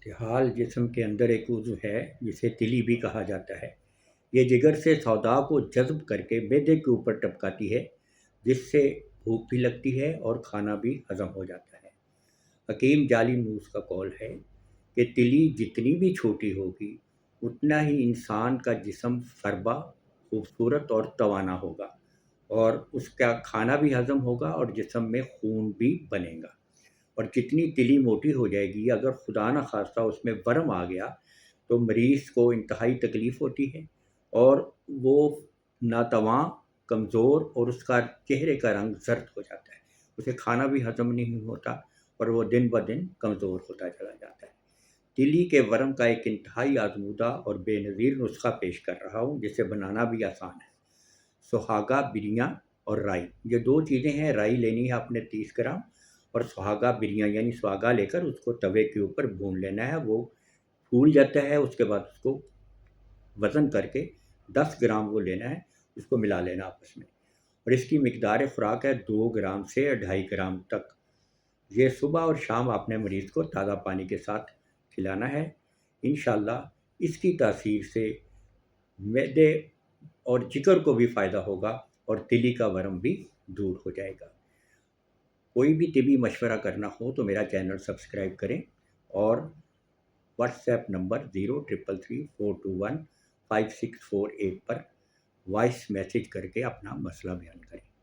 صورتحال جسم کے اندر ایک عضو ہے جسے تلی بھی کہا جاتا ہے۔ یہ جگر سے سودا کو جذب کر کے معدے کے اوپر ٹپکاتی ہے، جس سے بھوک بھی لگتی ہے اور کھانا بھی ہضم ہو جاتا ہے۔ حکیم جعلی نوس کا قول ہے کہ تلی جتنی بھی چھوٹی ہوگی اتنا ہی انسان کا جسم فربا، خوبصورت اور توانا ہوگا، اور اس کا کھانا بھی ہضم ہوگا اور جسم میں خون بھی بنے گا۔ اور جتنی تلی موٹی ہو جائے گی، اگر خدا نہ خواستہ اس میں ورم آ گیا تو مریض کو انتہائی تکلیف ہوتی ہے، اور وہ ناتواں، کمزور، اور اس کا چہرے کا رنگ زرد ہو جاتا ہے۔ اسے کھانا بھی ہضم نہیں ہوتا اور وہ دن بدن کمزور ہوتا چلا جاتا ہے۔ تلی کے ورم کا ایک انتہائی آزمودہ اور بے نظیر نسخہ پیش کر رہا ہوں، جسے بنانا بھی آسان ہے۔ سہاگا بریاں اور رائی، یہ دو چیزیں ہیں۔ رائی لینی ہے آپ نے 30 گرام، اور سہاگا بریاں یعنی سہاگا لے کر اس کو توے کے اوپر بھون لینا ہے۔ وہ پھول جاتا ہے، اس کے بعد اس کو وزن کر کے 10 گرام وہ لینا ہے، اس کو ملا لینا آپس میں، اور اس کی مقدار خوراک ہے 2 گرام سے 2.5 گرام تک۔ یہ صبح اور شام آپ نے مریض کو تازہ پانی کے ساتھ کھلانا ہے۔ انشاءاللہ اس کی تاثیر سے معدے اور جگر کو بھی فائدہ ہوگا اور تلی کا ورم بھی دور ہو جائے گا۔ کوئی بھی طبی مشورہ کرنا ہو تو میرا چینل سبسکرائب کریں، اور واٹس ایپ نمبر 0333421564 پر وائس میسیج کر کے اپنا مسئلہ بیان کریں۔